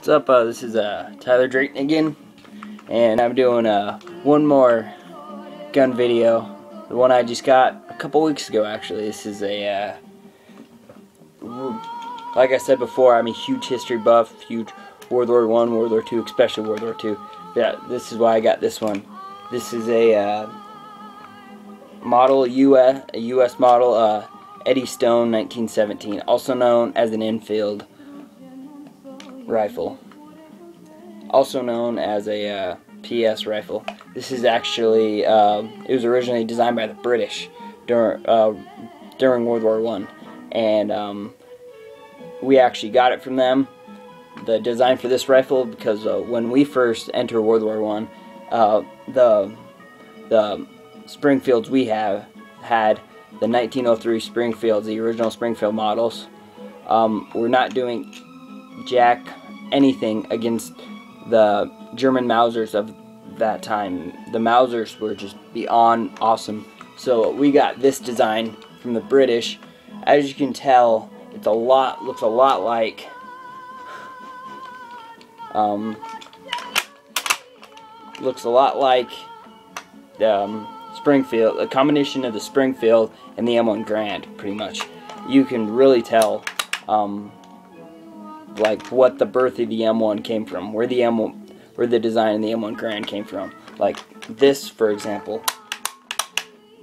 What's up? This is Tyler Drayton again, and I'm doing one more gun video. The one I just got a couple weeks ago, actually. This is a, like I said before, I'm a huge history buff, huge World War I, World War II, especially World War II. Yeah, this is why I got this one. This is a model, a U.S. model, Eddystone 1917, also known as an Enfield rifle, also known as a PS rifle. This is actually, it was originally designed by the British during World War I, and we actually got it from them, the design for this rifle, because when we first entered World War I, the Springfields we had, the 1903 Springfields, the original Springfield models, were not doing anything against the German Mausers of that time. The Mausers were just beyond awesome. So we got this design from the British. As you can tell, looks a lot like Springfield, a combination of the Springfield and the M1 Grand, pretty much. You can really tell like what the birth of the M1 came from, where the design of the M1 Grand came from. Like this, for example.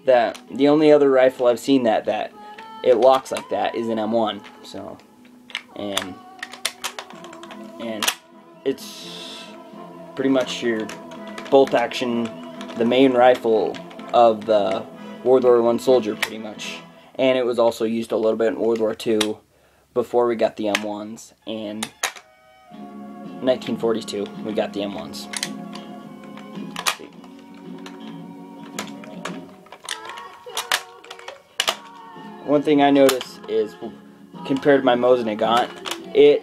The only other rifle I've seen that it locks like that is an M1. So, and it's pretty much your bolt action, the main rifle of the World War I soldier, pretty much. And it was also used a little bit in World War II before we got the M1s. And 1942 we got the M1s. One thing I notice is, compared to my Mosin Nagant, it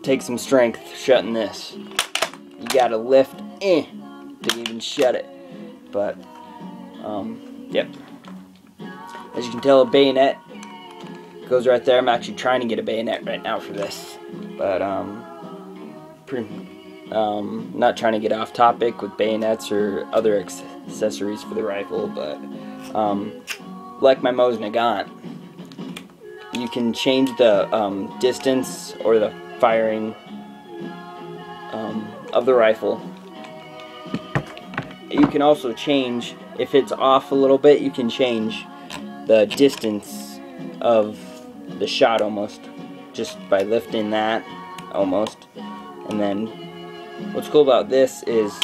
takes some strength shutting this. You gotta lift to even shut it. But yep. As you can tell, a bayonet goes right there. I'm actually trying to get a bayonet right now for this, but not trying to get off topic with bayonets or other accessories for the rifle, but like my Mosin Nagant, you can change the distance or the firing of the rifle. You can also change, if it's off a little bit, you can change the distance of the shot almost, just by lifting that almost. And then what's cool about this is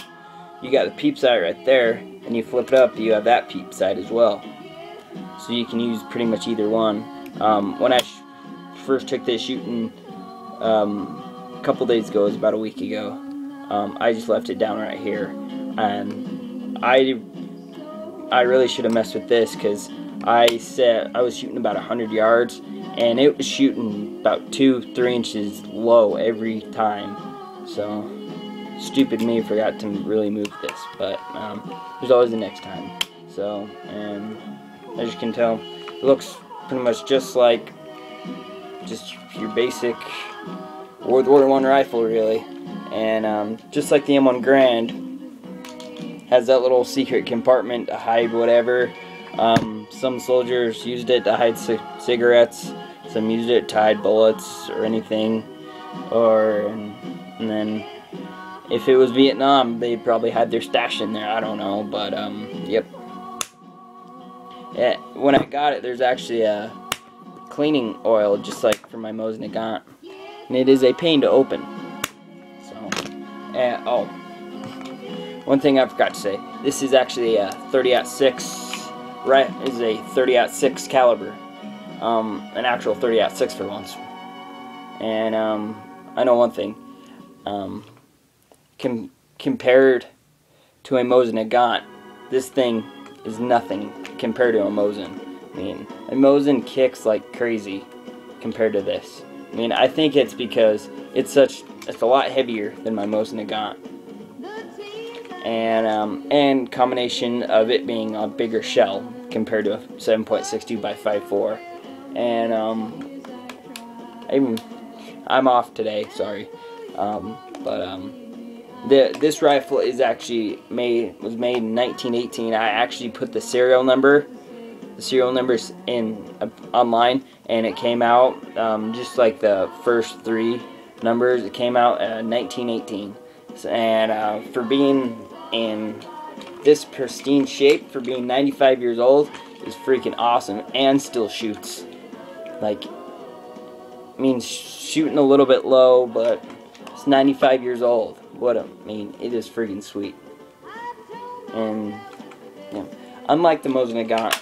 you got the peep sight right there, and you flip it up, you have that peep sight as well. So you can use pretty much either one. When I first took this shooting a couple days ago, it was about a week ago, I just left it down right here, and I really should have messed with this, because I was shooting about 100 yards, and it was shooting about 2-3 inches low every time. So stupid me, forgot to really move this, but there's always the next time. So, and as you can tell, it looks pretty much just like your basic World War I rifle, really. And just like the M1 Grand, has that little secret compartment to hide whatever. Some soldiers used it to hide cigarettes, some used it to hide bullets or anything, and then if it was Vietnam, they probably had their stash in there, I don't know, but yep. Yeah, when I got it, there's actually a cleaning oil, just like for my Mosin Nagant, and it is a pain to open. So, oh, one thing I forgot to say, this is actually a 30-06, right? Is a 30-06 caliber, an actual 30-06 for once. And I know one thing, compared to a Mosin Nagant, this thing is nothing compared to a Mosin. I mean, a Mosin kicks like crazy compared to this. I mean, I think it's because it's a lot heavier than my Mosin Nagant, and combination of it being a bigger shell compared to a 7.62 by 5.4, and I'm off today, sorry. This rifle is actually was made in 1918. I actually put the serial numbers in online, and it came out just like the first 3 numbers. It came out 1918, and for being in this pristine shape, for being 95 years old, is freaking awesome, and still shoots. Like, I mean, shooting a little bit low, but it's 95 years old. It is freaking sweet. And yeah, unlike the Mosin Nagant,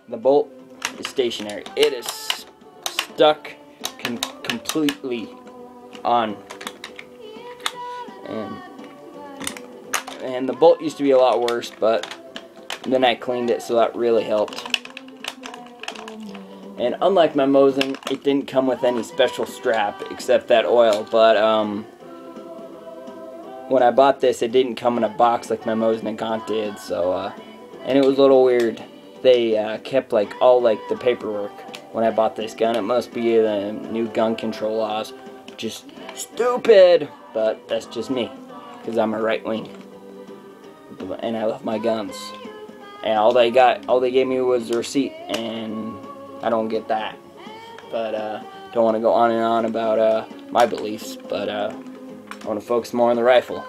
the bolt is stationary. It is stuck completely on. And the bolt used to be a lot worse, but then I cleaned it, so that really helped. And unlike my Mosin, it didn't come with any special strap except that oil. But when I bought this, it didn't come in a box like my Mosin Nagant did. So and it was a little weird. They kept like all like the paperwork when I bought this gun. It must be the new gun control laws. Just stupid, but that's just me, because I'm a right wing, and I love my guns. And all they gave me was a receipt, and I don't get that. But don't want to go on and on about my beliefs, but I want to focus more on the rifle.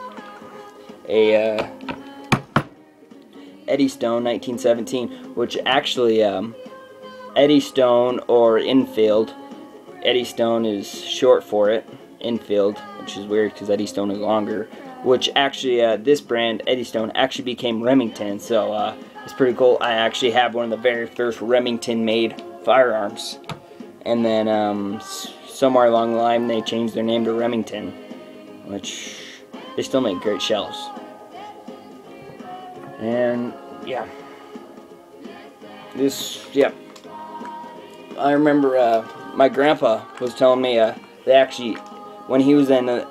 A Eddystone 1917, which actually Eddystone or Enfield. Eddystone is short for it, Enfield, which is weird because Eddystone is longer. Which actually, this brand, Eddystone, actually became Remington, so it's pretty cool. I actually have one of the very first Remington-made firearms. And then somewhere along the line, they changed their name to Remington, which they still make great shells. And yeah, I remember my grandpa was telling me they actually, when he was in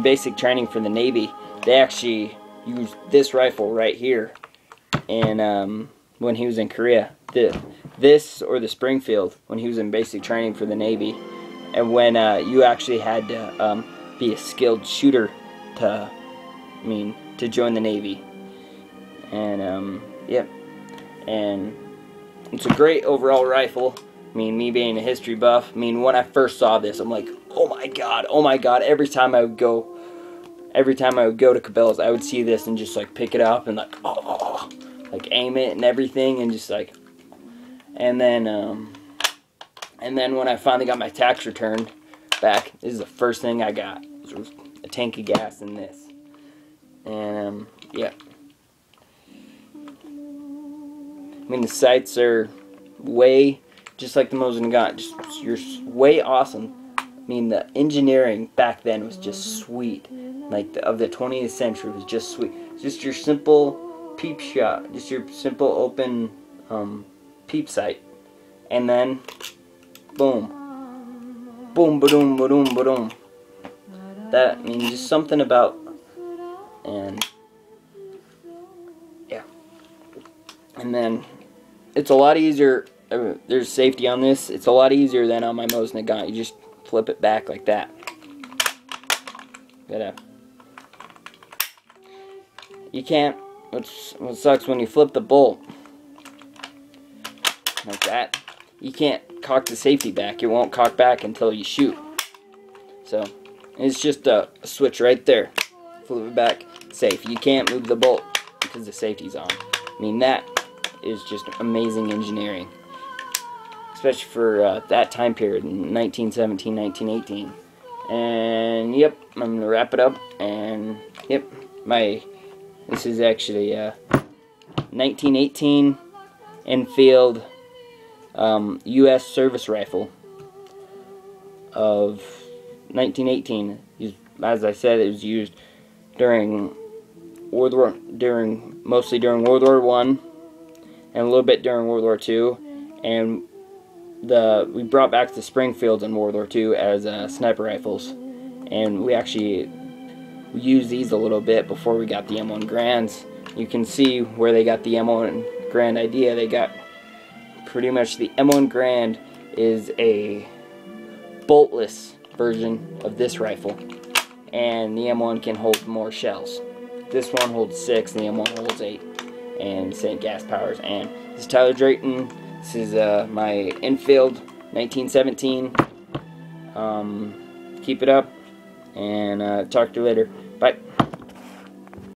basic training for the Navy, they actually used this rifle right here, and when he was in Korea, this or the Springfield, when he was in basic training for the Navy, and when you actually had to be a skilled shooter to join the Navy. And yep, and it's a great overall rifle. Me being a history buff, when I first saw this, I'm like, oh my god. Every time I would go to Cabela's, I would see this and just like pick it up and like, like aim it and everything, and just like, and then when I finally got my tax return back, this is the first thing I got. It was a tank of gas in this. And yeah, the sights are way just like the Mosin Nagant, you're way awesome. The engineering back then was just sweet. Like of the 20th century was just sweet. Just your simple peep shot, just your simple open peep sight, and then boom, boom, ba-doom, ba-doom, ba-doom. That just something about, and yeah, and then it's a lot easier. There's safety on this. It's a lot easier than on my Mosin Nagant. You just flip it back like that. You can't. What sucks when you flip the bolt like that, you can't cock the safety back. It won't cock back until you shoot. So it's just a switch right there. Flip it back, safe. You can't move the bolt because the safety's on. That is just amazing engineering, especially for that time period in 1917, 1918. And yep, I'm going to wrap it up. And yep, this is actually 1918 Enfield U.S. service rifle of 1918. As I said, it was used mostly during World War I, and a little bit during World War II, and we brought back the Springfields in World War II as sniper rifles, and we used these a little bit before we got the M1 Grands. You can see where they got the M1 Grand idea. They got pretty much the M1 Grand is a boltless version of this rifle, and the M1 can hold more shells. This one holds 6, and the M1 holds 8, and same gas powers. And this is Tyler Drayton. This is my Enfield 1917. Keep it up, and talk to you later. Bye.